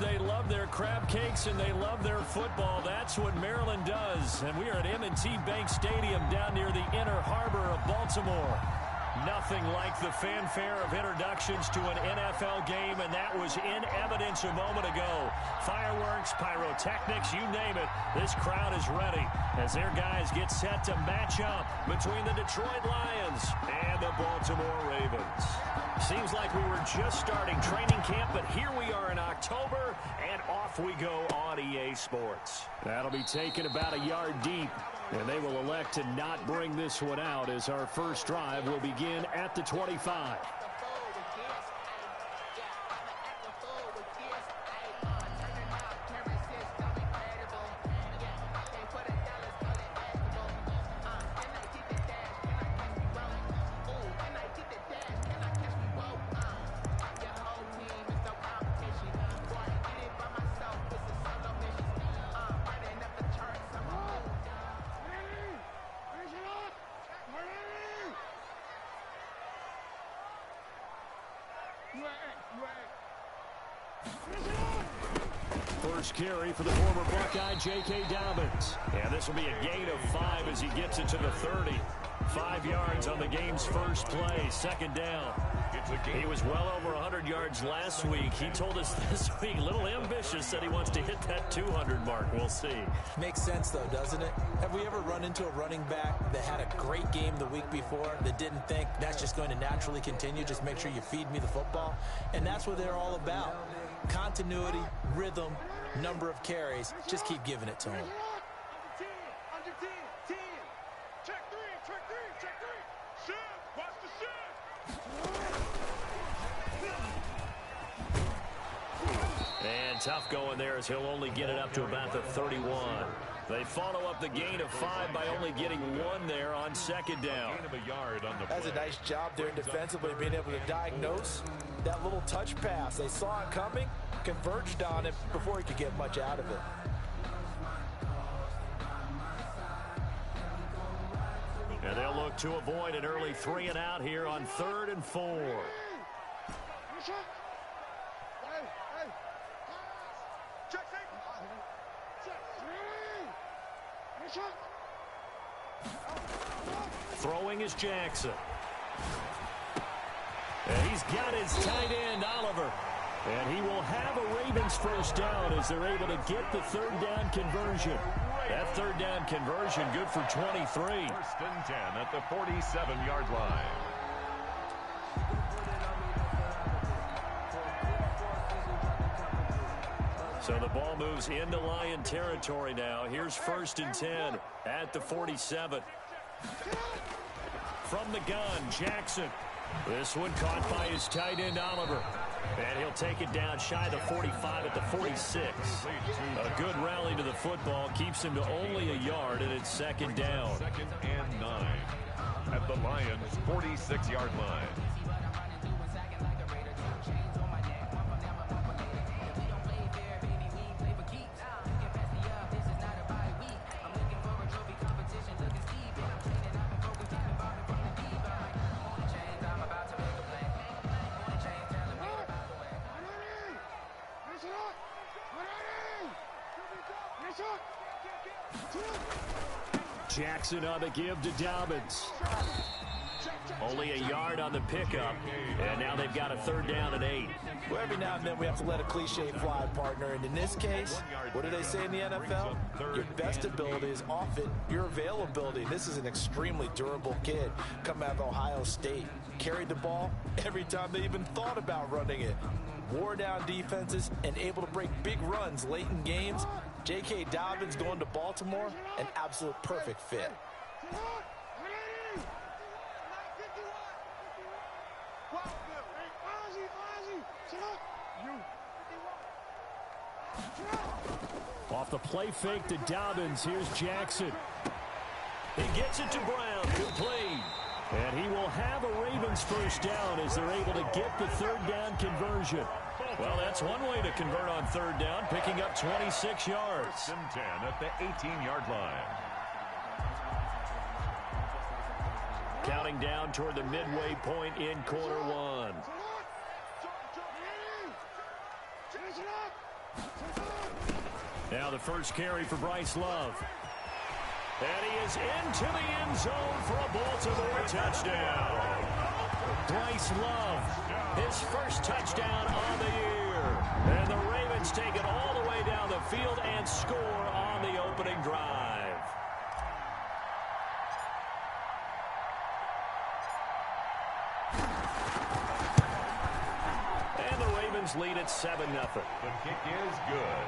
They love their crab cakes and they love their football. That's what Maryland does. And we are at M&T Bank Stadium down near the Inner Harbor of Baltimore. Nothing like the fanfare of introductions to an NFL game, and that was in evidence a moment ago. Fireworks, pyrotechnics, you name it. This crowd is ready as their guys get set to match up between the Detroit Lions and the Baltimore Ravens. Seems like we were just starting training camp, but here we are in October, and off we go on EA Sports. That'll be taken about a yard deep, and they will elect to not bring this one out as our first drive will begin at the 25. First carry for the former Buckeye, J.K. Dobbins. And this will be a gain of 5 as he gets it to the 30. 5 yards on the game's first play, second down. He was well over 100 yards last week. He told us this week, a little ambitious, said he wants to hit that 200 mark. We'll see. Makes sense, though, doesn't it? Have we ever run into a running back that had a great game the week before that didn't think that's just going to naturally continue? Just make sure you feed me the football. And that's what they're all about. Continuity, rhythm, number of carries. Just keep giving it to him. And tough going there as he'll only get it up to about the 31. They follow up the gain of 5 by only getting 1 there on second down. That's a nice job there defensively, being able to diagnose that little touch pass. They saw it coming, converged on it before he could get much out of it. And they'll look to avoid an early 3 and out here on 3rd and 4. Throwing is Jackson. And he's got his tight end, Oliver. And he will have a Ravens first down as they're able to get the third down conversion. That third down conversion good for 23. First and 10 at the 47-yard line. So the ball moves into Lion territory now. Here's first and 10 at the 47. From the gun, Jackson. This one caught by his tight end, Oliver. And he'll take it down shy of the 45 at the 46. A good rally to the football keeps him to only a yard, and it's second down. Second and 9 at the Lions' 46-yard line. Jackson on the give to Dobbins. Only a yard on the pickup, and now they've got a third down and 8. Well, every now and then we have to let a cliche fly, partner. And in this case, what do they say in the NFL? Your best ability is often your availability. This is an extremely durable kid coming out of Ohio State. Carried the ball every time they even thought about running it. Wore down defenses and able to break big runs late in games. J.K. Dobbins going to Baltimore, an absolute perfect fit. Off the play fake to Dobbins, here's Jackson. He gets it to Brown, complete. And he will have a Ravens first down as they're able to get the third down conversion. Well, that's one way to convert on third down, picking up 26 yards. First and 10 at the 18-yard line. Counting down toward the midway point in quarter one. Now the first carry for Bryce Love. And he is into the end zone for a Baltimore touchdown. Bryce Love, his first touchdown on the year. And the Ravens take it all the way down the field and score on the opening drive. And the Ravens lead at 7-0. The kick is good.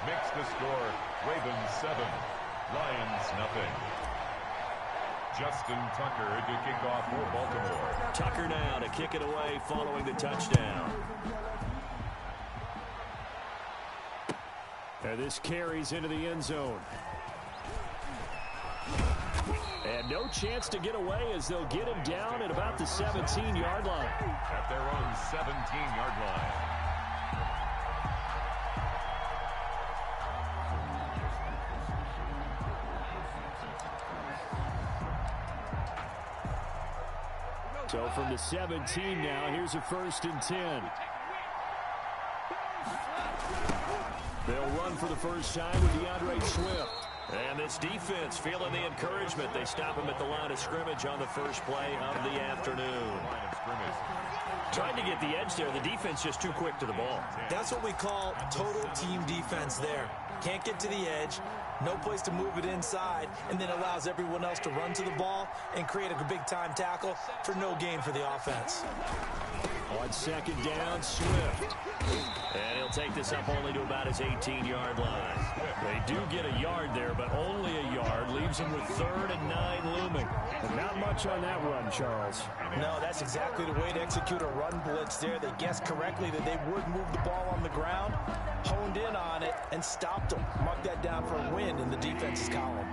Makes the score Ravens 7, Lions nothing. Justin Tucker to kick off for Baltimore. Tucker now to kick it away following the touchdown. And this carries into the end zone. And no chance to get away as they'll get him down at about the 17-yard line. At their own 17-yard line. So from the 17 now, here's a 1st and 10. They'll run for the first time with DeAndre Swift. And this defense feeling the encouragement. They stop him at the line of scrimmage on the first play of the afternoon. Trying to get the edge there. The defense just too quick to the ball. That's what we call total team defense there. Can't get to the edge, no place to move it inside, and then allows everyone else to run to the ball and create a big-time tackle for no gain for the offense. On 2nd down, Swift. And he'll take this up only to about his 18-yard line. They do get a yard there, but only a yard. Leaves him with 3rd and 9 looming. And not much on that run, Charles. No, that's exactly the way to execute a run blitz there. They guessed correctly that they would move the ball on the ground, honed in on it, and stopped them. Mark that down for a win in the defense's column.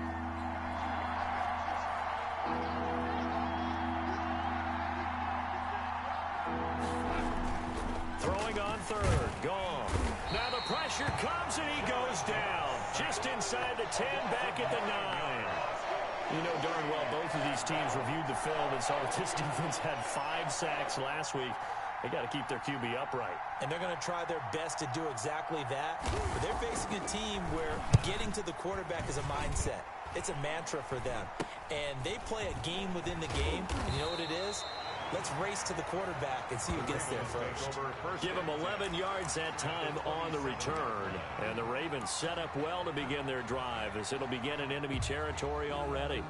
Throwing on 3rd, gone. Now the pressure comes and he goes down. Just inside the 10, back at the 9. You know darn well both of these teams reviewed the film and saw that this defense had 5 sacks last week. They got to keep their QB upright. And they're going to try their best to do exactly that. But they're facing a team where getting to the quarterback is a mindset. It's a mantra for them. And they play a game within the game. And you know what it is? Let's race to the quarterback and see who gets there first. Give them 11 yards that time on the return. And the Ravens set up well to begin their drive as it'll begin in enemy territory already.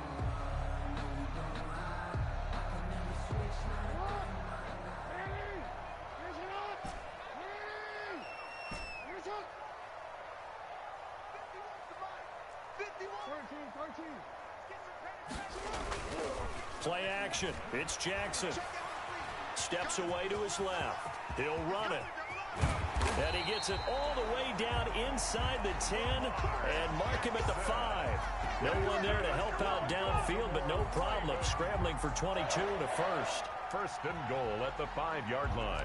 Play action. It's Jackson. Steps away to his left. He'll run it. And he gets it all the way down inside the 10 and mark him at the 5. No one there to help out downfield, but no problem. Scrambling for 22 and a first. 1st and goal at the 5-yard line.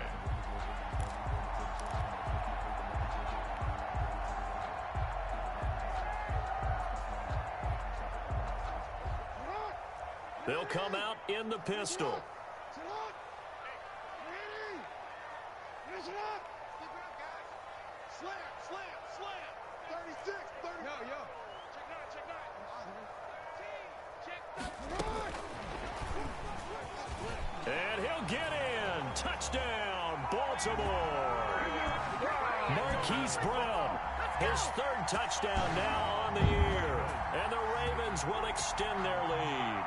They'll come out in the pistol. And he'll get in. Touchdown, Baltimore. Marquise Brown, his 3rd touchdown now on the year. And the Ravens will extend their lead.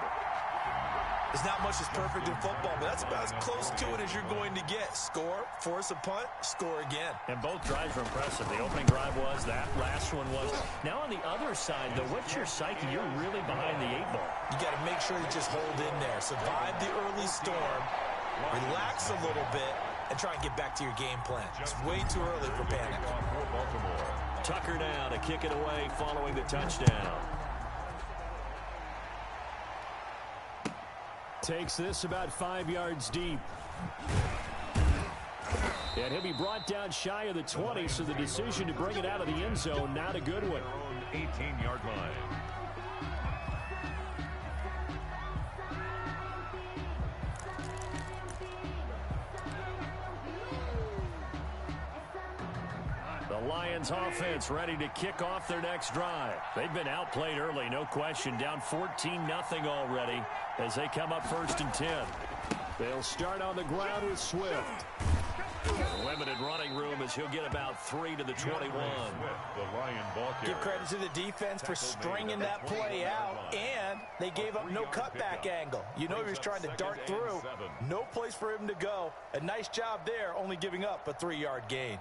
There's not much that's perfect in football, but that's about as close to it as you're going to get. Score, force a punt, score again. And both drives were impressive. The opening drive was, that last one was. Now on the other side, though, what's your psyche? You're really behind the 8 ball. You got to make sure you just hold in there. Survive the early storm, relax a little bit, and try and get back to your game plan. It's way too early for panic. Tucker now to kick it away following the touchdown. Takes this about 5 yards deep. And he'll be brought down shy of the 20, so the decision to bring it out of the end zone, not a good one. 18-yard line. The Lions offense ready to kick off their next drive. They've been outplayed early, no question. Down 14-0 already as they come up 1st and 10. They'll start on the ground with Swift. Limited running room as he'll get about 3 to the 21. Give credit to the defense for stringing that play out, and they gave up no cutback angle. You know he was trying to dart through. No place for him to go. A nice job there, only giving up a 3-yard gain.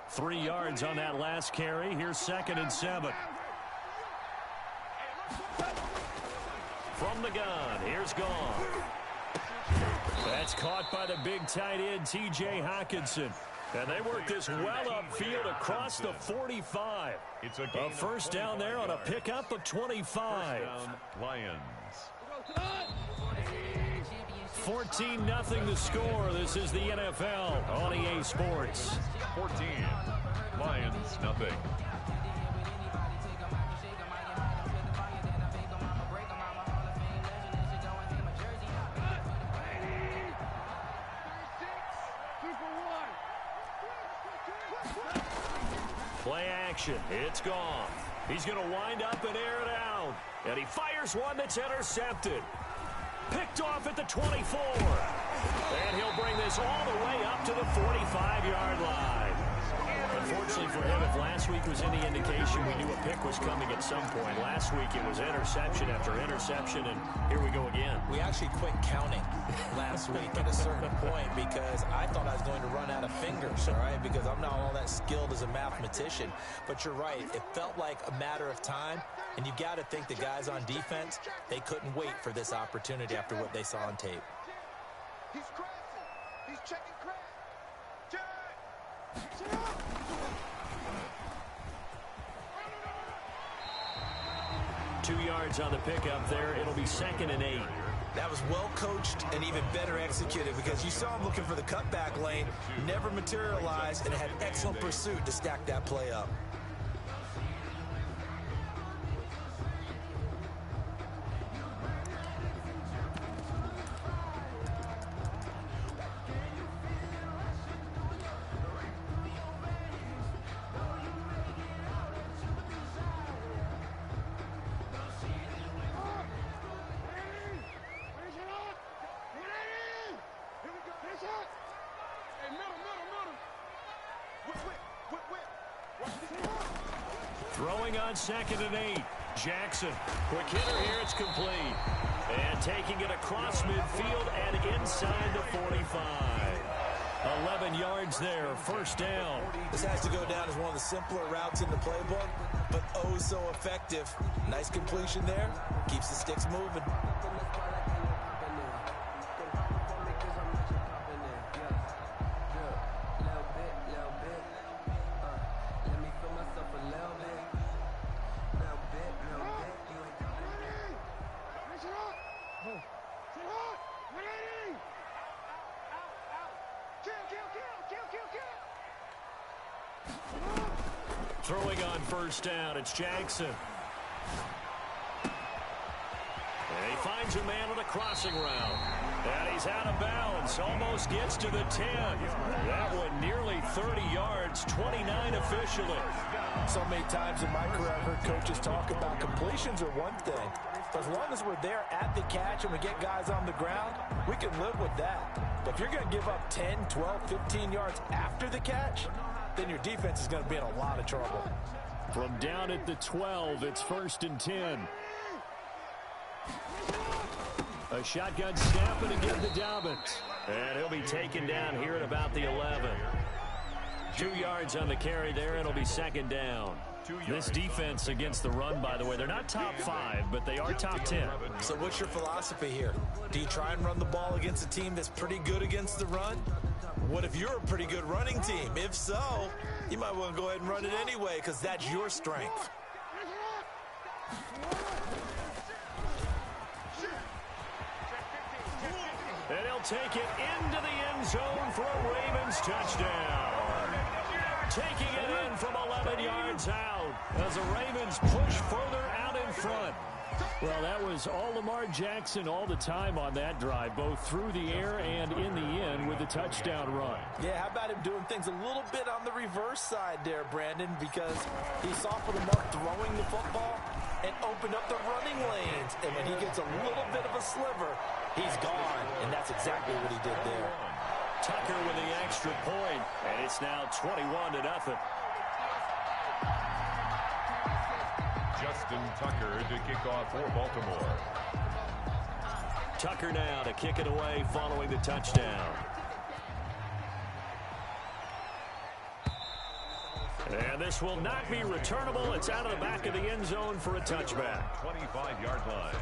Three yards on that last carry. Here's 2nd and 7. From the gun, here's Gone. That's caught by the big tight end, T.J. Hockenson. And they work this well upfield across the 45. It's a 1st down there on a pickup of 25. Lions. 14-0 the score. This is the NFL on EA Sports. 14. Lions, nothing. Play action. It's Gone. He's going to wind up and air it out. And he fires one that's intercepted. Picked off at the 24. And he'll bring this all the way up to the 45-yard line. Unfortunately for him, if last week was any indication, we knew a pick was coming at some point. Last week it was interception after interception, and here we go again. We actually quit counting last week at a certain point because I thought I was going to run out of fingers, all right, because I'm not all that skilled as a mathematician. But you're right. It felt like a matter of time, and you got to think the guys on defense, they couldn't wait for this opportunity after what they saw on tape. He's crashing. He's checking crash. 2 yards on the pickup there. It'll be 2nd and 8. That was well coached and even better executed because you saw him looking for the cutback lane, never materialized, and had excellent pursuit to stack that play up. Throwing on 2nd and 8. Jackson. Quick hitter here. It's complete. And taking it across midfield and inside the 45. 11 yards there. 1st down. This has to go down as one of the simpler routes in the playbook, but oh so effective. Nice completion there. Keeps the sticks moving. Throwing on 1st down, it's Jackson. And he finds a man on a crossing route. And he's out of bounds, almost gets to the 10. That one nearly 30 yards, 29 officially. So many times in my career I've heard coaches talk about completions are one thing. But as long as we're there at the catch and we get guys on the ground, we can live with that. But if you're going to give up 10, 12, 15 yards after the catch, then your defense is going to be in a lot of trouble. From down at the 12, it's 1st and 10. A shotgun snap and again to Dobbins. And he'll be taken down here at about the 11. 2 yards on the carry there. It'll be 2nd down. This defense against the run, by the way, they're not top 5, but they are top 10. So what's your philosophy here? Do you try and run the ball against a team that's pretty good against the run? What if you're a pretty good running team? If so, you might want to go ahead and run it anyway because that's your strength. And he'll take it into the end zone for a Ravens touchdown. Taking it in from 11 yards out as the Ravens push further out in front. Well, that was all Lamar Jackson all the time on that drive, both through the air and in the end with a touchdown run. Yeah, how about him doing things a little bit on the reverse side there, Brandon, because he softened him up throwing the football and opened up the running lanes. And when he gets a little bit of a sliver, he's gone, and that's exactly what he did there. Tucker with the extra point, and it's now 21-0. Justin Tucker to kick off for Baltimore. Tucker now to kick it away following the touchdown. And this will not be returnable. It's out of the back of the end zone for a touchback. 25-yard line.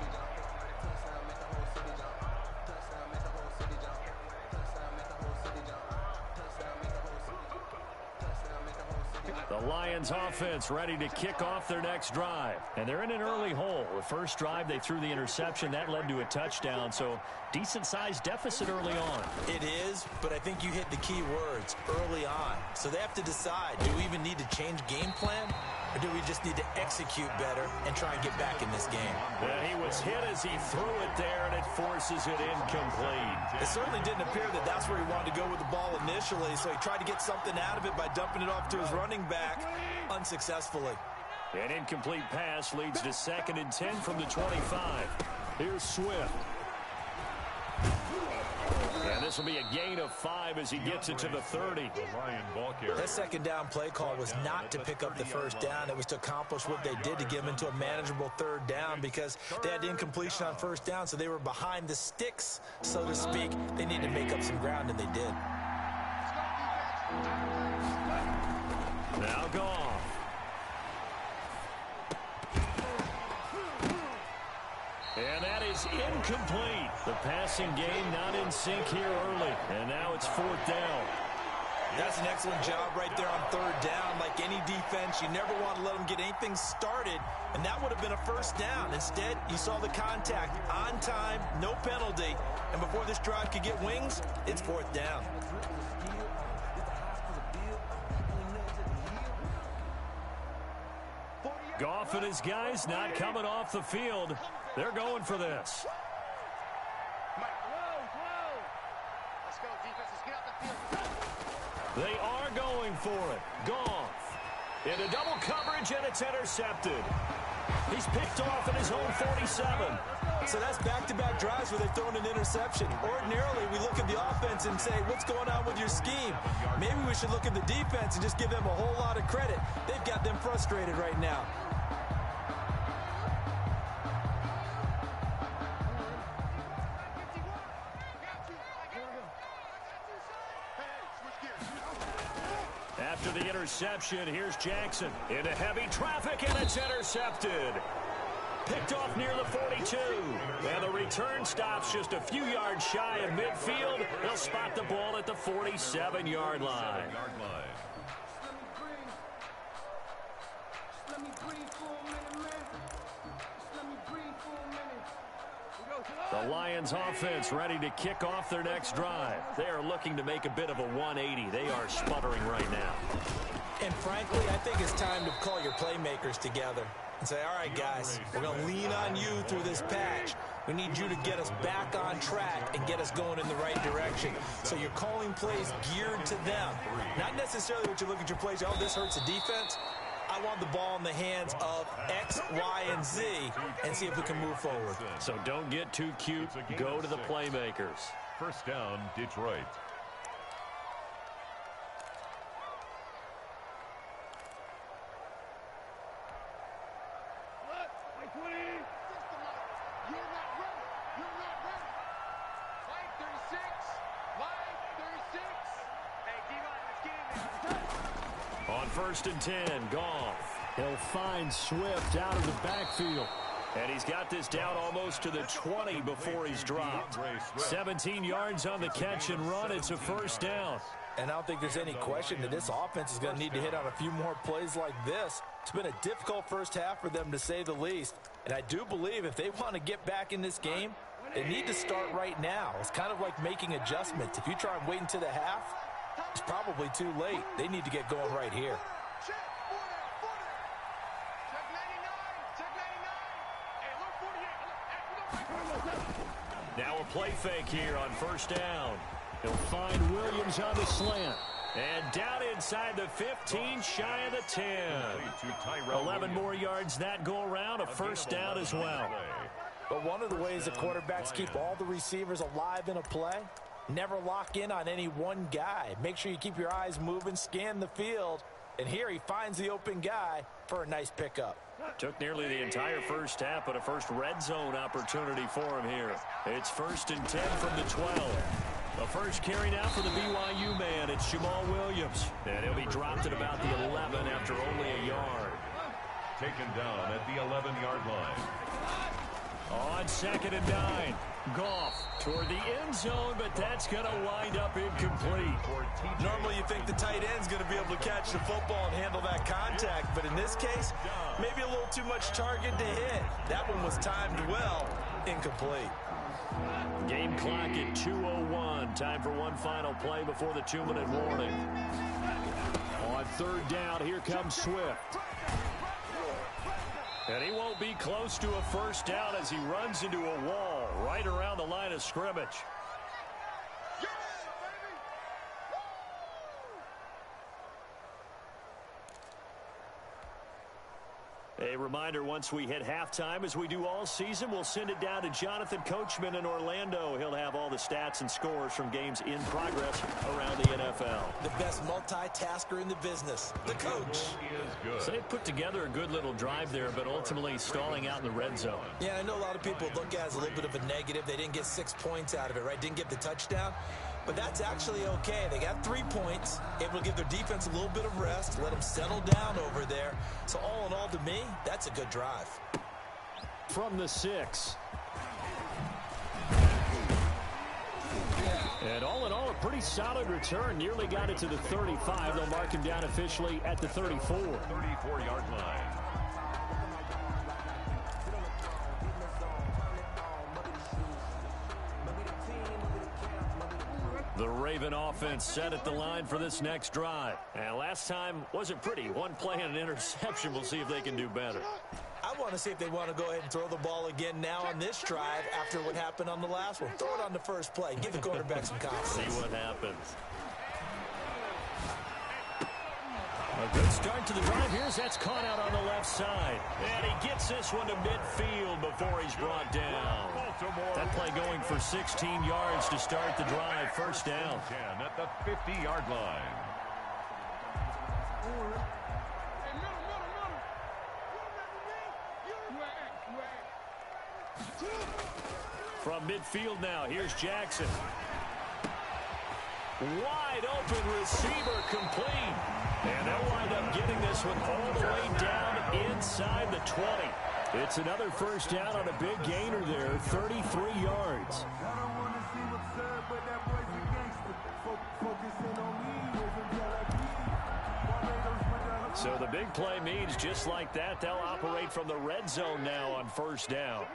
The Lions offense ready to kick off their next drive. And they're in an early hole. The first drive, they threw the interception. That led to a touchdown. So decent-sized deficit early on. It is, but I think you hit the key words, early on. So they have to decide, do we even need to change game plan? Or do we just need to execute better and try and get back in this game? Yeah, he was hit as he threw it there, and it forces it incomplete. It certainly didn't appear that that's where he wanted to go with the ball initially, so he tried to get something out of it by dumping it off to his running back unsuccessfully. An incomplete pass leads to 2nd and 10 from the 25. Here's Swift. And this will be a gain of 5 as he gets it to the 30. That second down play call was not to pick up the first down. It was to accomplish what they did to get him into a manageable 3rd down because they had incompletion on 1st down, so they were behind the sticks, so to speak. They needed to make up some ground, and they did. Now gone. And that is incomplete. The passing game not in sync here early. And now it's 4th down. That's an excellent job right there on 3rd down. Like any defense, you never want to let them get anything started. And that would have been a 1st down. Instead, you saw the contact on time, no penalty. And before this drive could get wings, it's 4th down. Goff and his guys not coming off the field. They're going for this. They are going for it. Goff into double coverage, and it's intercepted. He's picked off at his own 47. So that's back-to-back drives where they've thrown an interception. Ordinarily, we look at the offense and say, what's going on with your scheme? Maybe we should look at the defense and just give them a whole lot of credit. They've got them frustrated right now. After the interception, here's Jackson into heavy traffic, and it's intercepted. Picked off near the 42. And the return stops just a few yards shy of midfield. They'll spot the ball at the 47-yard line. The Lions offense ready to kick off their next drive. They are looking to make a bit of a 180. They are sputtering right now. And frankly, I think it's time to call your playmakers together and say, all right, guys, we're going to lean on you through this patch. We need you to get us back on track and get us going in the right direction. So you're calling plays geared to them. Not necessarily what you look at your plays, oh, this hurts the defense. I want the ball in the hands of X, Y, and Z and see if we can move forward. So don't get too cute. Go to the playmakers. 1st down, Detroit. On 1st and 10, Goff. He'll find Swift out of the backfield. And he's got this down almost to the 20 before he's dropped. 17 yards on the catch and run. It's a 1st down. And I don't think there's any question that this offense is going to need to hit on a few more plays like this. It's been a difficult first half for them, to say the least. And I do believe if they want to get back in this game, they need to start right now. It's kind of like making adjustments. If you try and wait until the half, it's probably too late. They need to get going right here. Check 99. Check 99. Hey, look 48. Now a play fake here on first down. He'll find Williams on the slant. And down inside the 15, shy of the 10. 11 more yards that go around, a first down as well. But one of the ways the quarterbacks keep all the receivers alive in a play, never lock in on any one guy. Make sure you keep your eyes moving, scan the field. And here he finds the open guy for a nice pickup. Took nearly the entire first half, but a first red zone opportunity for him here. It's 1st and 10 from the 12. The first carry now for the BYU man. It's Jamal Williams. And he'll be dropped at about the 11 after only a yard. Taken down at the 11-yard line. On 2nd and 9. Goff toward the end zone, but that's going to wind up incomplete. Normally you think the tight end's going to be able to catch the football and handle that contact, but in this case, maybe a little too much target to hit. That one was timed well. Incomplete. Game clock at 2:01. Time for one final play before the 2-minute warning. On 3rd down, here comes Swift. And he won't be close to a first down as he runs into a wall right around the line of scrimmage. A reminder, once we hit halftime, as we do all season, we'll send it down to Jonathan Coachman in Orlando. He'll have all the stats and scores from games in progress around the NFL. The best multitasker in the business, the coach. So they put together a good little drive there, but ultimately stalling out in the red zone. Yeah, I know a lot of people look at it as a little bit of a negative. They didn't get 6 points out of it, right? Didn't get the touchdown. But that's actually okay. They got 3 points, able to give their defense a little bit of rest, let them settle down over there. So all in all, to me, that's a good drive. From the 6. And all in all, a pretty solid return. Nearly got it to the 35. They'll mark him down officially at the 34. 34-yard line. The Raven offense set at the line for this next drive. And last time wasn't pretty. One play and an interception. We'll see if they can do better. I want to see if they want to go ahead and throw the ball again now on this drive after what happened on the last one. Throw it on the first play. Give the quarterback some confidence. See what happens. A good start to the drive. Here's that's caught out on the left side. And he gets this one to midfield before he's brought down. That play going for 16 yards to start the drive. First down. 10 at the 50-yard line. From midfield now, here's Jackson. Wide open receiver complete. And they'll wind up getting this one all the way down inside the 20. It's another first down on a big gainer there, 33 yards. So the big play means just like that, they'll operate from the red zone now on first down.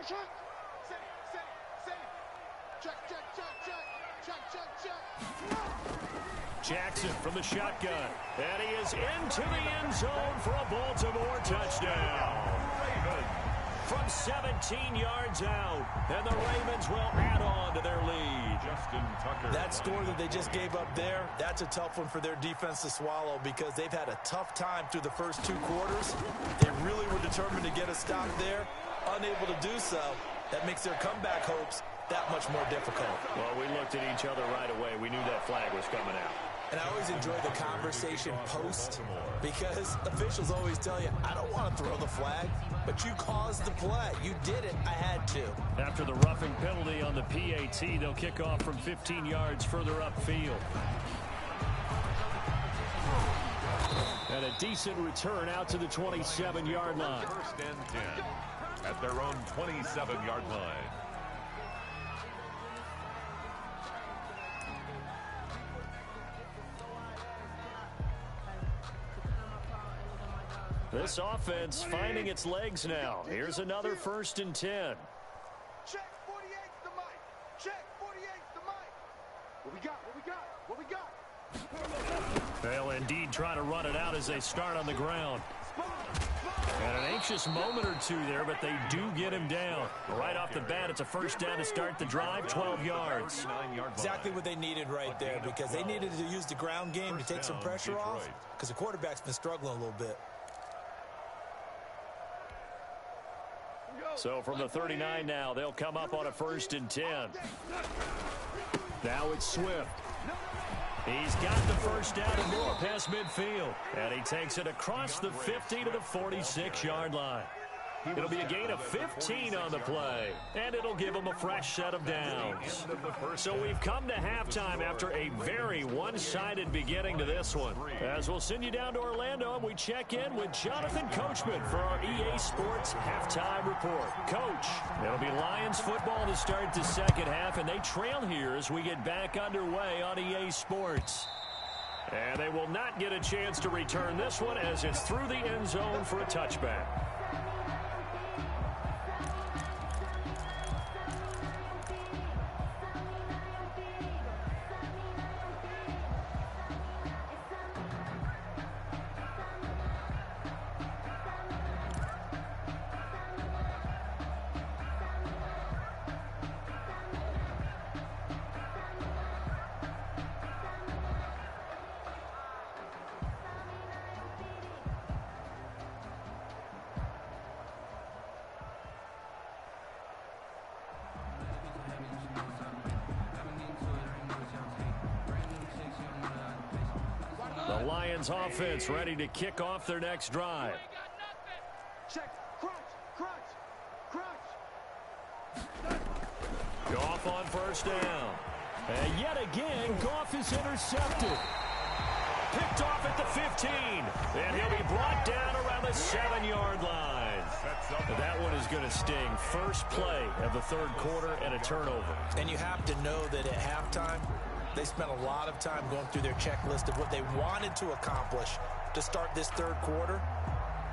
Jackson from the shotgun. And he is into the end zone for a Baltimore touchdown. From 17 yards out. And the Ravens will add on to their lead. Justin Tucker. That score that they just gave up there, that's a tough one for their defense to swallow because they've had a tough time through the first 2 quarters. They really were determined to get a stop there. Unable to do so. That makes their comeback hopes that much more difficult. Well, we looked at each other right away. We knew that flag was coming out. And I always enjoy the conversation post because officials always tell you, I don't want to throw the flag, but you caused the play. You did it. I had to. After the roughing penalty on the PAT, they'll kick off from 15 yards further upfield. And a decent return out to the 27-yard line. First and 10 at their own 27-yard line. This offense finding its legs now. Here's another 1st and 10. Check 48's the mic. Check 48's the mic. What we got? What we got? What we got? They'll indeed try to run it out as they start on the ground. Spot. And an anxious moment or two there, but they do get him down. Right off the bat, it's a first down to start the drive, 12 yards. Exactly what they needed right there, because they needed to use the ground game to take some pressure off, because the quarterback's been struggling a little bit. So from the 39 now, they'll come up on a 1st and 10. Now it's Swift. He's got the first down and more past midfield. And he takes it across the 50 to the 46-yard line. It'll be a gain of 15 on the play, and it'll give him a fresh set of downs. So we've come to halftime after a very one-sided beginning to this one. As we'll send you down to Orlando, and we check in with Jonathan Coachman for our EA Sports Halftime Report. Coach, it'll be Lions football to start the second half, and they trail here as we get back underway on EA Sports. And they will not get a chance to return this one as it's through the end zone for a touchback. The Lions offense ready to kick off their next drive. Check. Crunch. Goff on first down. And yet again, Goff is intercepted. Picked off at the 15. And he'll be brought down around the 7-yard line. That one is going to sting. First play of the third quarter and a turnover. And you have to know that at halftime, they spent a lot of time going through their checklist of what they wanted to accomplish to start this third quarter.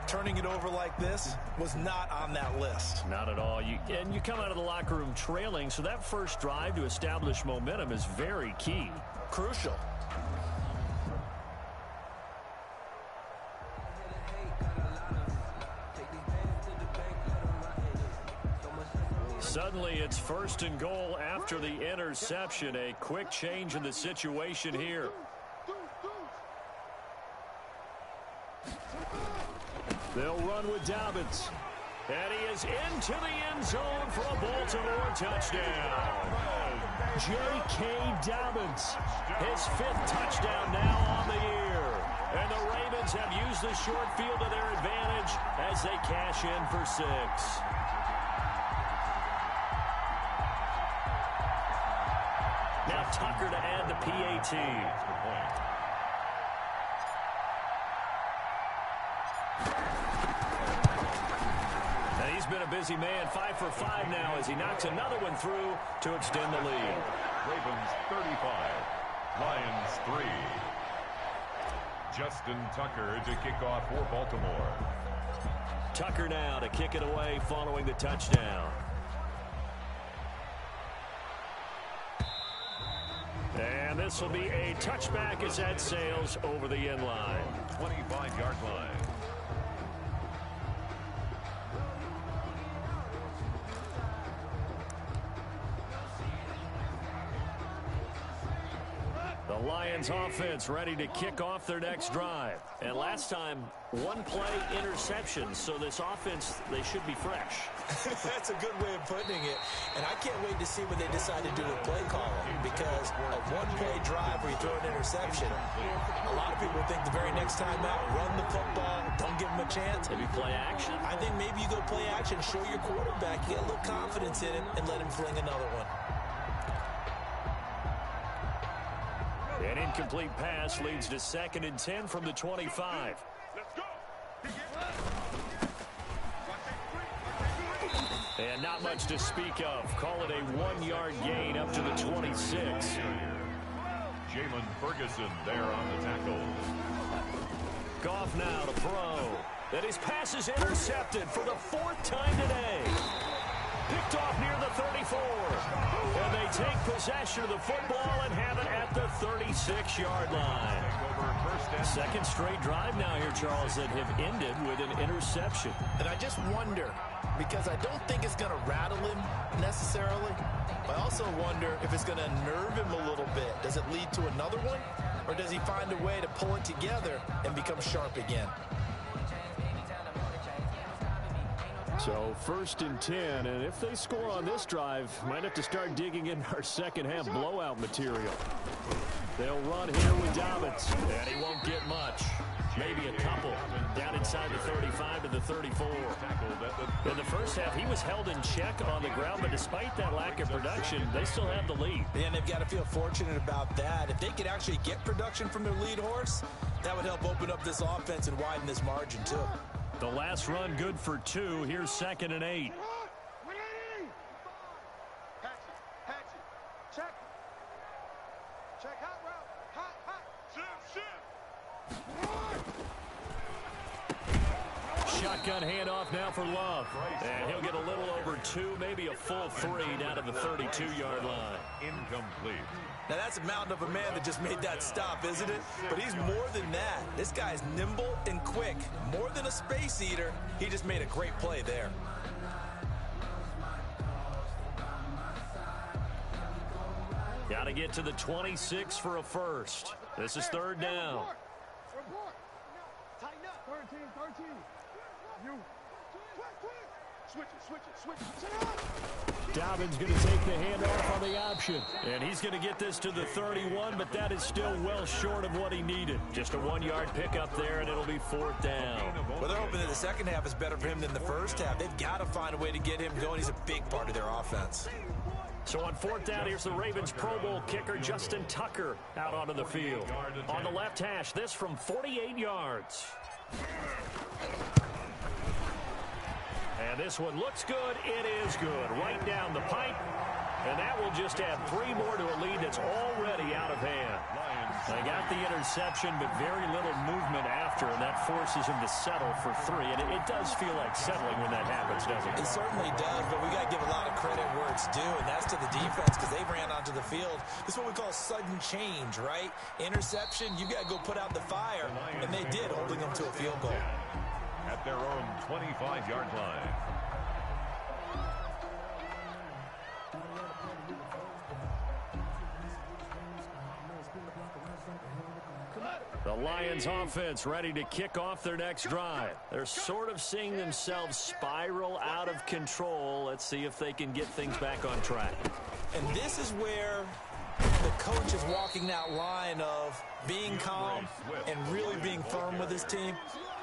Turning it over like this was not on that list. Not at all. You come out of the locker room trailing, so that first drive to establish momentum is very key. Crucial. Suddenly, it's 1st and goal after the interception. A quick change in the situation here. They'll run with Dobbins. And he is into the end zone for a Baltimore touchdown. J.K. Dobbins, his 5th touchdown now on the year. And the Ravens have used the short field to their advantage as they cash in for 6. Now Tucker to add the PAT. And he's been a busy man, 5 for 5 now as he knocks another one through to extend the lead. Ravens 35, Lions 3. Justin Tucker to kick off for Baltimore. Tucker now to kick it away following the touchdown. And this will be a touchback as that sails over the end line. 25-yard line. The Lions offense ready to kick off their next drive. And last time, one play interception. So this offense, they should be fresh. That's a good way of putting it. And I can't wait to see what they decide to do with play calling, because a one-play drive where you throw an interception, a lot of people think the very next time out, run the football, don't give them a chance. Maybe play action. I think maybe you go play action, show your quarterback, you get a little confidence in him, and let him fling another one. An incomplete pass leads to 2nd and 10 from the 25. And not much to speak of. Call it a 1-yard gain up to the 26. Jalen Ferguson there on the tackle. Goff now to throw. And his pass is intercepted for the 4th time today. Picked off near the 34. And they take possession of the football and have it at the 36-yard line. Second straight drive now here, Charles, that have ended with an interception. And I just wonder, because I don't think it's going to rattle him necessarily, but I also wonder if it's going to nerve him a little bit. Does it lead to another one, or does he find a way to pull it together and become sharp again? So 1st and 10, and if they score on this drive, might have to start digging in our second half blowout material. They'll run here with Dobbins, and he won't get much. Maybe a couple down inside the 35 to the 34. In the first half, he was held in check on the ground, but despite that lack of production, they still have the lead. And they've got to feel fortunate about that. If they could actually get production from their lead horse, that would help open up this offense and widen this margin too. The last run good for 2. Here's 2nd and 8. Check hot route. Hot. Shift. Shotgun handoff now for Love. And he'll get a little over 2, maybe a full 3 down to the 32-yard line. Incomplete. Now that's a mountain of a man that just made that stop, isn't it? But he's more than that. This guy's nimble and quick. More than a space eater, he just made a great play there. Got to get to the 26 for a first. This is 3rd down. Report. Tighten up. 13. You. Switch it. Dobbins going to take the handoff on the option. And he's going to get this to the 31, but that is still well short of what he needed. Just a 1-yard pickup there, and it'll be 4th down. Well, they're hoping that the second half is better for him than the first half. They've got to find a way to get him going. He's a big part of their offense. So on 4th down, here's the Ravens Pro Bowl kicker Justin Tucker out onto the field. On the left hash, this from 48 yards. And this one looks good. It is good. Right down the pipe. And that will just add 3 more to a lead that's already out of hand. They got the interception, but very little movement after, and that forces him to settle for 3. And it does feel like settling when that happens, doesn't it? It certainly does, but we got to give a lot of credit where it's due, and that's to the defense because they ran onto the field. This is what we call sudden change, right? Interception, you got to go put out the fire, and they did, holding them to a field goal. At their own 25-yard line. The Lions offense ready to kick off their next drive. They're sort of seeing themselves spiral out of control. Let's see if they can get things back on track. And this is where the coach is walking that line of being calm and really being firm with his team.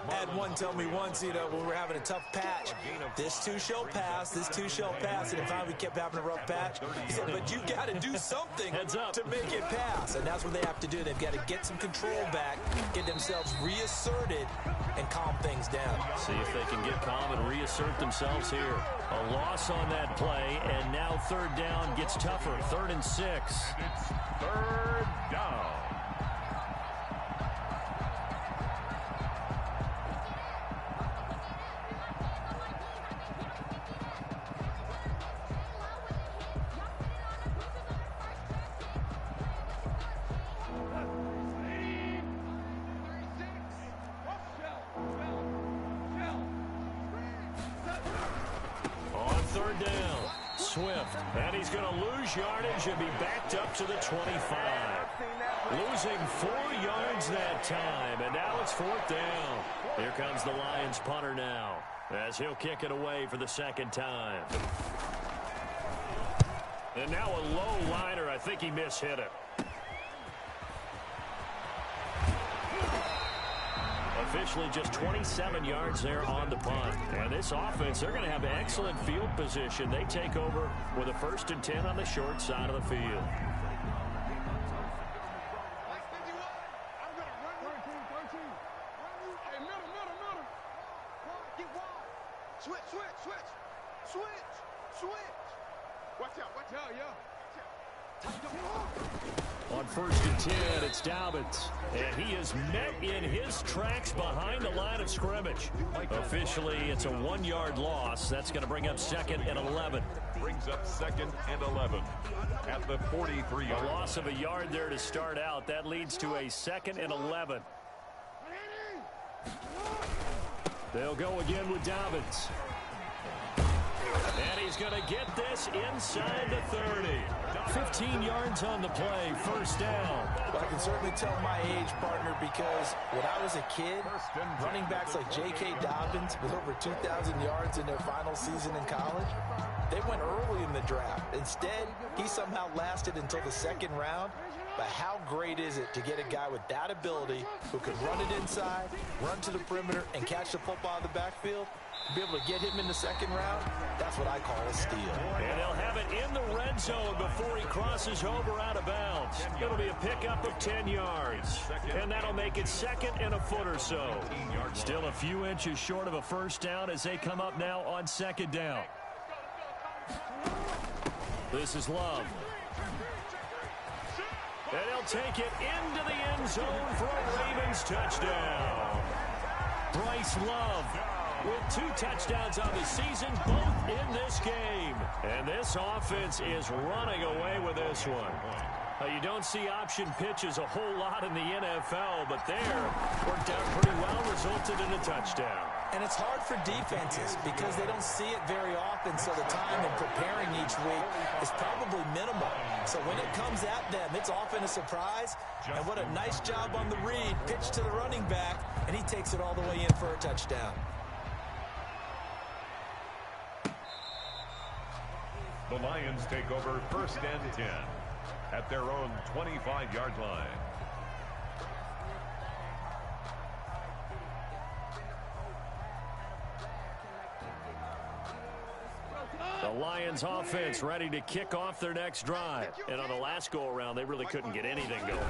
I had one tell me once, when we were having a tough patch, this too shall pass, and then finally we kept having a rough patch. He said, but you got to do something to make it pass, and that's what they have to do. They've got to get some control back, get themselves reasserted, and calm things down. See if they can get calm and reassert themselves here. A loss on that play, and now 3rd down gets tougher. 3rd and 6. It's 3rd down. And he's going to lose yardage and be backed up to the 25. Losing 4 yards that time, and now it's 4th down. Here comes the Lions punter now, as he'll kick it away for the 2nd time. And now a low liner. I think he mishit it. Officially just 27 yards there on the punt. And this offense, they're going to have excellent field position. They take over with a 1st and 10 on the short side of the field. Switch. Watch out, yeah. On 1st and 10, it's Dobbins. And he is met in his tracks behind the line of scrimmage. Officially, it's a 1-yard loss. That's going to bring up 2nd and 11. Brings up 2nd and 11 at the 43. A loss of a yard there to start out. That leads to a 2nd and 11. They'll go again with Dobbins. And he's going to get this inside the 30. 15 yards on the play, 1st down. Well, I can certainly tell my age, partner, because when I was a kid, running backs like J.K. Dobbins with over 2,000 yards in their final season in college, they went early in the draft. Instead, he somehow lasted until the 2nd round. But how great is it to get a guy with that ability who can run it inside, run to the perimeter, and catch the football in the backfield? To be able to get him in the 2nd round, that's what I call a steal. And they'll have it in the red zone before he crosses over out of bounds. It'll be a pickup of 10 yards. And that'll make it 2nd and a foot or so. Still a few inches short of a 1st down as they come up now on 2nd down. This is Love. And he'll take it into the end zone for a Ravens touchdown. Bryce Love with 2 touchdowns on the season, both in this game. And this offense is running away with this one. You don't see option pitches a whole lot in the NFL, but there worked out pretty well, resulted in a touchdown. And it's hard for defenses because they don't see it very often, so the time in preparing each week is probably minimal. So when it comes at them, it's often a surprise. And what a nice job on the read, pitch to the running back, and he takes it all the way in for a touchdown. The Lions take over 1st and 10 at their own 25-yard line. The Lions offense ready to kick off their next drive. And on the last go-around, they really couldn't get anything going.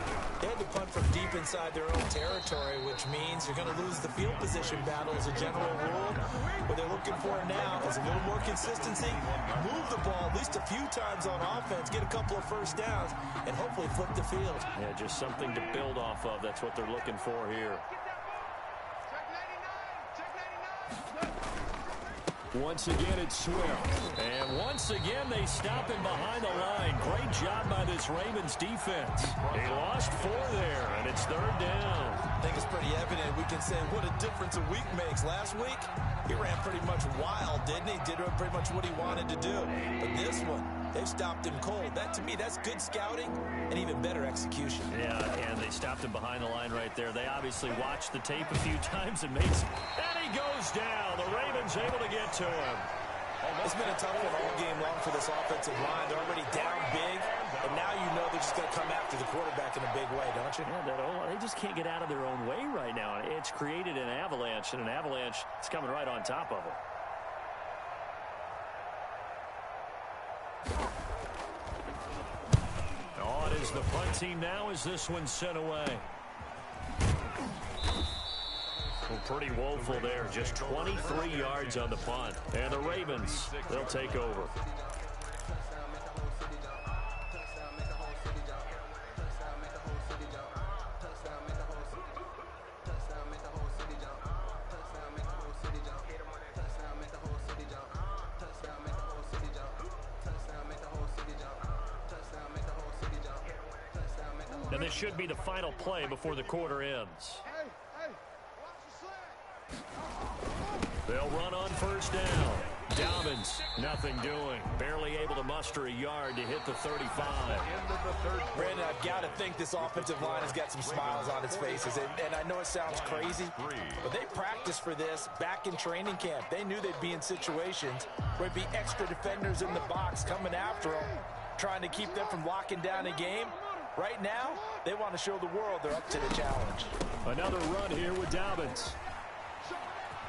They had to punt from deep inside their own territory, which means you're going to lose the field position battle as a general rule. What they're looking for now is a little more consistency, move the ball at least a few times on offense, get a couple of 1st downs, and hopefully flip the field. Yeah, just something to build off of. That's what they're looking for here. Once again, it's Swift. And once again, they stop him behind the line. Great job by this Ravens defense. He lost 4 there, and it's 3rd down. I think it's pretty evident. We can say what a difference a week makes. Last week, he ran pretty much wild, didn't he? Did pretty much what he wanted to do. But this one, they've stopped him cold. That, to me, that's good scouting and even better execution. Yeah, and they stopped him behind the line right there. They obviously watched the tape a few times and made some... And he goes down. The Ravens able to get to him. It's been a tough one all game long for this offensive line. They're already down big, and now you know they're just going to come after the quarterback in a big way, don't you? Yeah, they just can't get out of their own way right now. It's created an avalanche, and an avalanche is coming right on top of them. Oh, it is the punt team now as this one's sent away. Well, pretty woeful there. Just 23 yards on the punt. And the Ravens, they'll take over. And this should be the final play before the quarter ends. They'll run on 1st down. Dobbins, nothing doing. Barely able to muster a yard to hit the 35. Brandon, I've got to think this offensive line has got some smiles on its faces. And I know it sounds crazy, but they practiced for this back in training camp. They knew they'd be in situations where it'd be extra defenders in the box coming after them, trying to keep them from locking down a game. Right now, they want to show the world they're up to the challenge. Another run here with Dobbins.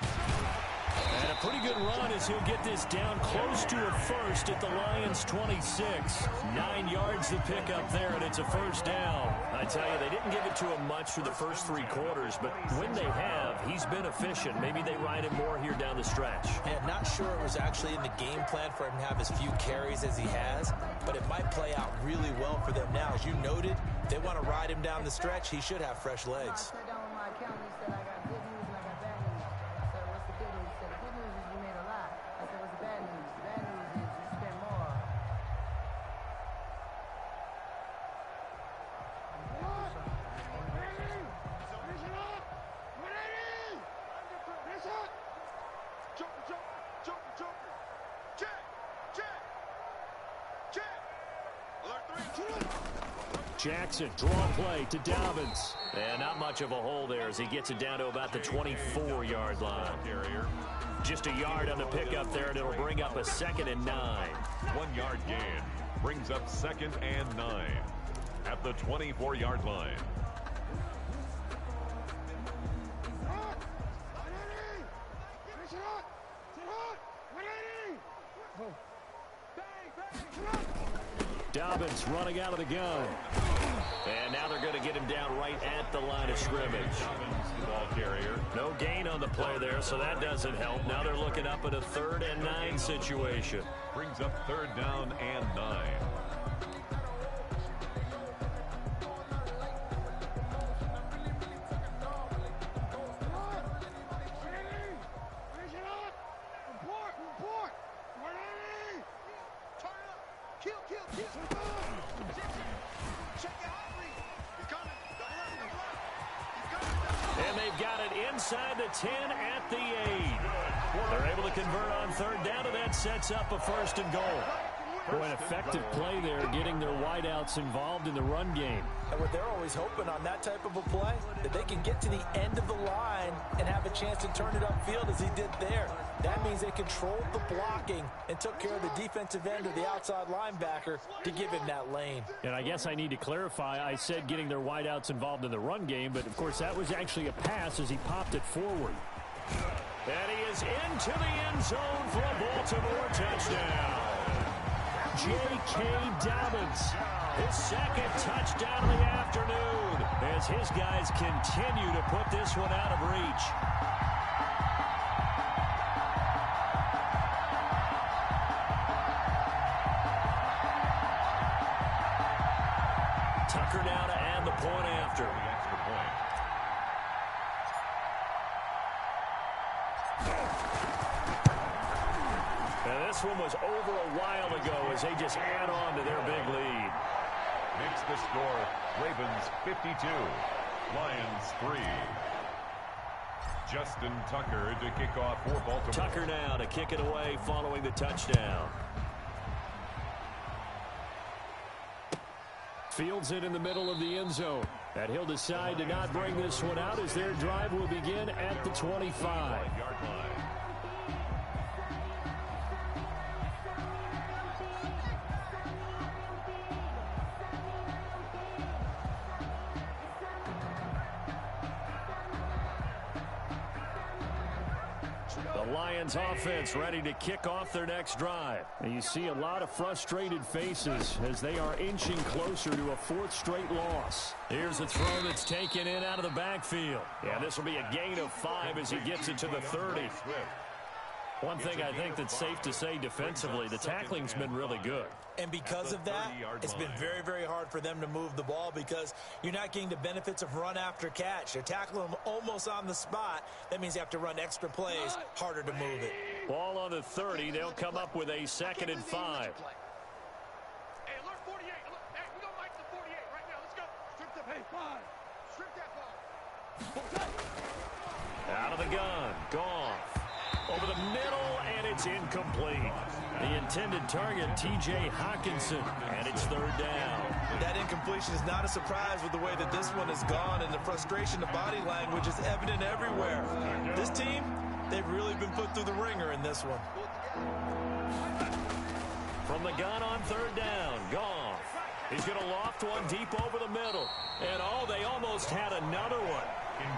And a pretty good run as he'll get this down close to a first at the Lions' 26. 9 yards to pick up there, and it's a first down. I tell you, they didn't give it to him much for the first 3 quarters, but when they have, he's been efficient. Maybe they ride him more here down the stretch. Yeah, not sure it was actually in the game plan for him to have as few carries as he has, but it might play out really well for them now. As you noted, if they want to ride him down the stretch, he should have fresh legs. Jackson, draw play to Dobbins. And not much of a hole there as he gets it down to about the 24-yard line. Just a yard on the pickup there, and it'll bring up a 2nd and 9. 1 yard gain brings up 2nd and 9 at the 24-yard line. Dobbins running out of the gun. And now they're going to get him down right at the line of scrimmage. The ball carrier. No gain on the play there, so that doesn't help. Now they're looking up at a 3rd and 9 situation. Brings up 3rd down and 9. And they've got it inside the 10 at the 8. They're able to convert on 3rd down, and that sets up a 1st and goal. Boy, an effective play there, getting their wideouts involved in the run game. And what they're always hoping on that type of a play, that they can get to the end of the line and have a chance to turn it upfield as he did there. That means they controlled the blocking and took care of the defensive end or the outside linebacker to give him that lane. And I guess I need to clarify, I said getting their wideouts involved in the run game, but of course that was actually a pass as he popped it forward. And he is into the end zone for a Baltimore touchdown. J.K. Dobbins, his 2nd touchdown of the afternoon, as his guys continue to put this one out of reach. Tucker now to add the point after. The extra point. And this one was over a while ago as they just add on to their big lead. Makes the score Ravens 52, Lions 3. Justin Tucker to kick off for Baltimore. Tucker now to kick it away following the touchdown. Fields it in the middle of the end zone. And he'll decide to not bring this one out as their drive will begin at the 25. 5-yard line. The Lions offense ready to kick off their next drive. And you see a lot of frustrated faces as they are inching closer to a 4th straight loss. Here's a throw that's taken in out of the backfield. Yeah, this will be a gain of 5 as he gets it to the 30. One thing I think that's safe to say defensively, the tackling's been really good. And because of that, it's been very, very hard for them to move the ball because you're not getting the benefits of run after catch. They're tackling them almost on the spot. That means you have to run extra plays, harder to move it. Ball on the 30. They'll come up with a 2nd and 5. Hey, alert 48. Hey, we don't like the 48 right now. Let's go. Strip the hey, 5. Strip that ball. Out of the gun. Gone. Over the middle, and it's incomplete. The intended target, T.J. Hawkinson, and it's 3rd down. That incompletion is not a surprise with the way that this one has gone, and the frustration of body language is evident everywhere. This team, they've really been put through the ringer in this one. From the gun on 3rd down, Goff. He's going to loft one deep over the middle. And, oh, they almost had another one.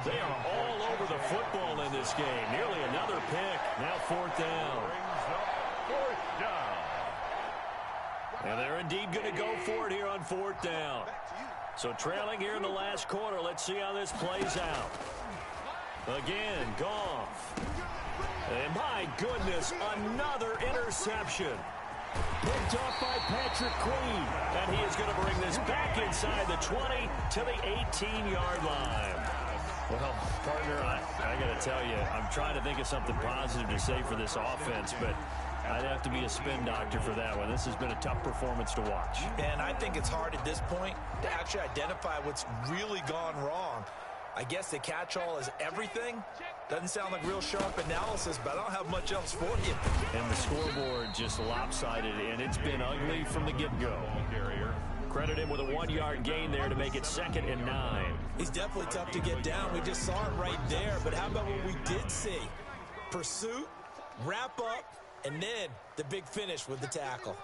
They are all over the football in this game. Nearly another pick. Now 4th down. Brings up 4th down. And they're indeed going to go for it here on 4th down. So trailing here in the last quarter. Let's see how this plays out. Again, Goff. And my goodness, another interception. Picked off by Patrick Queen. And he is going to bring this back inside the 20 to the 18-yard line. Well, partner, I got to tell you, I'm trying to think of something positive to say for this offense, but I'd have to be a spin doctor for that one. This has been a tough performance to watch. And I think it's hard at this point to actually identify what's really gone wrong. I guess the catch-all is everything. Doesn't sound like real sharp analysis, but I don't have much else for you. And the scoreboard just lopsided, and it's been ugly from the get-go. Credit him with a 1-yard gain there to make it 2nd and 9. He's definitely tough to get down. We just saw it right there. But how about what we did see? Pursuit, wrap up, and then the big finish with the tackle.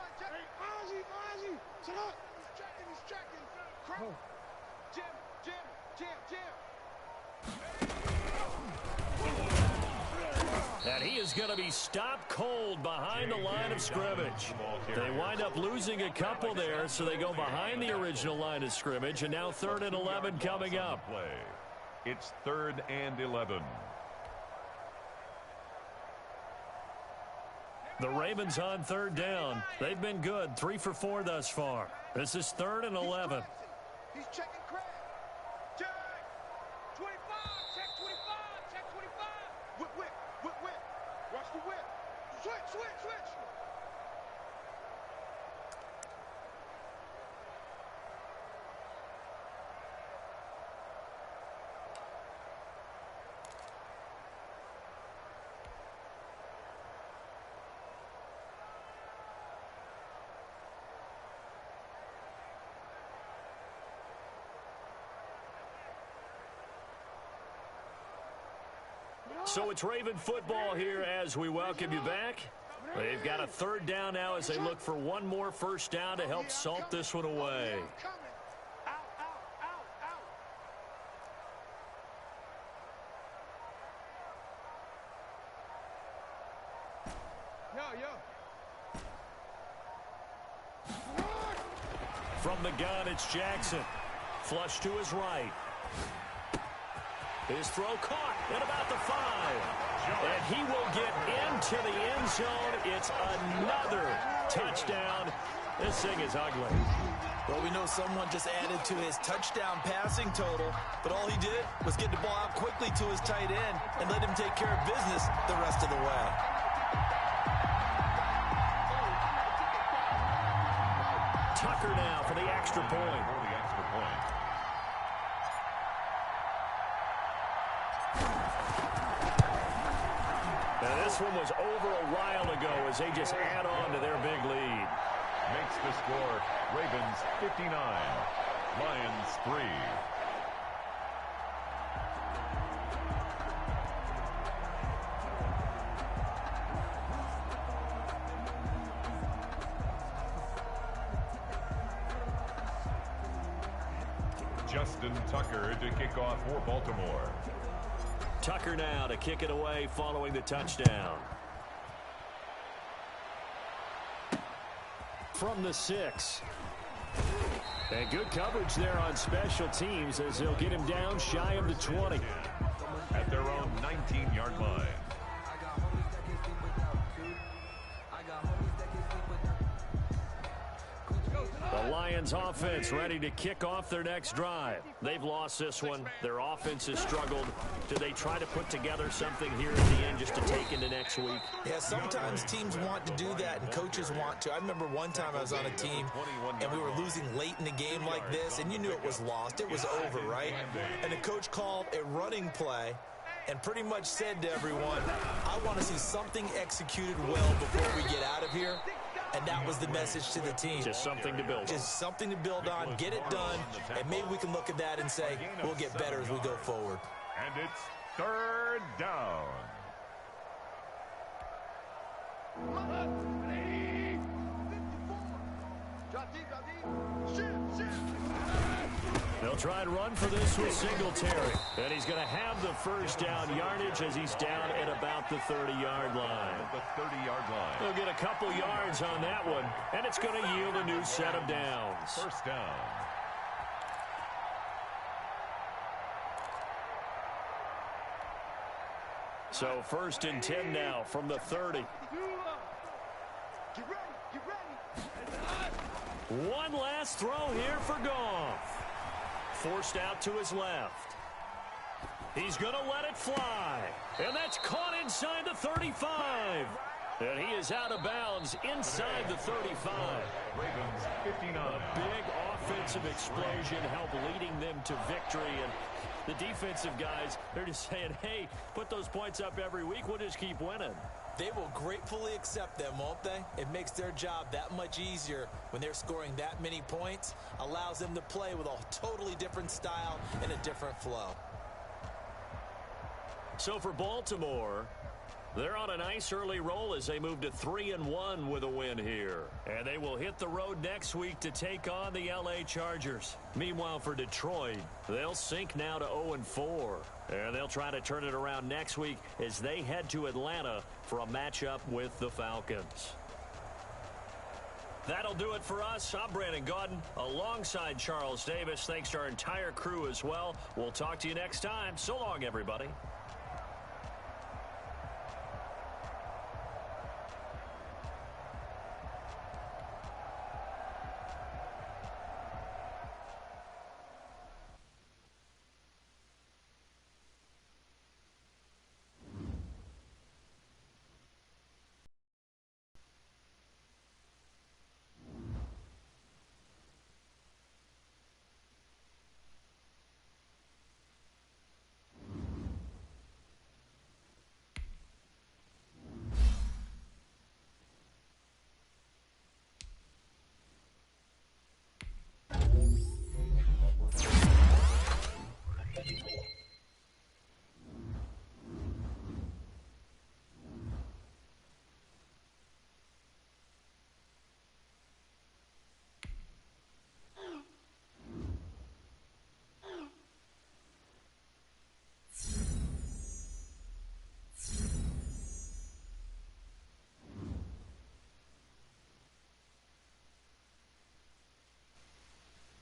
And he is going to be stopped cold behind the line of scrimmage. They wind up losing a couple there, so they go behind the original line of scrimmage, and now 3rd and 11 coming up. It's 3rd and 11. The Ravens on 3rd down. They've been good, 3 for 4 thus far. This is 3rd and 11. He's checking Craig. Check. 25. Check 25. Check 25. Whip. Watch the whip. Switch. So it's Raven football here as we welcome you back. They've got a 3rd down now as they look for one more 1st down to help salt this one away. Out. Yo. From the gun, it's Jackson. Flush to his right. His throw caught at about the 5. And he will get into the end zone. It's another touchdown. This thing is ugly. Well, we know someone just added to his touchdown passing total, but all he did was get the ball out quickly to his tight end and let him take care of business the rest of the way. Tucker now for the extra point. Now this one was over a while ago as they just add on to their big lead. Makes the score Ravens 59, Lions 3. Justin Tucker to kick off for Baltimore. Tucker now to kick it away following the touchdown. From the 6. And good coverage there on special teams as they'll get him down shy of the 20. At their own 19-yard line. The Lions offense ready to kick off their next drive. They've lost this one. Their offense has struggled. Do they try to put together something here at the end just to take into next week? Yeah, sometimes teams want to do that and coaches want to. I remember one time I was on a team and we were losing late in the game like this, and you knew it was lost. It was over, right? And the coach called a running play and pretty much said to everyone, I want to see something executed well before we get out of here. And that was the message to the team. Just something to build on. Just something to build on, get it done, and maybe we can look at that and say, we'll get better as we go forward. And it's 3rd down. They'll try and run for this with Singletary. And he's going to have the first down yardage as he's down at about the 30-yard line. The 30-yard line. They'll get a couple yards on that one, and it's going to yield a new set of downs. First down. So 1st and 10 now from the 30. Get ready. One last throw here for Goff. Forced out to his left. He's going to let it fly. And that's caught inside the 35. And he is out of bounds inside the 35. Ravens 59. A big offensive explosion helped leading them to victory. And the defensive guys, they're just saying, hey, put those points up every week. We'll just keep winning. They will gratefully accept them, won't they? It makes their job that much easier when they're scoring that many points. Allows them to play with a totally different style and a different flow. So for Baltimore, they're on a nice early roll as they move to 3-1 with a win here. And they will hit the road next week to take on the LA Chargers. Meanwhile, for Detroit, they'll sink now to 0-4. And they'll try to turn it around next week as they head to Atlanta for a matchup with the Falcons. That'll do it for us. I'm Brandon Gaudin alongside Charles Davis. Thanks to our entire crew as well. We'll talk to you next time. So long, everybody.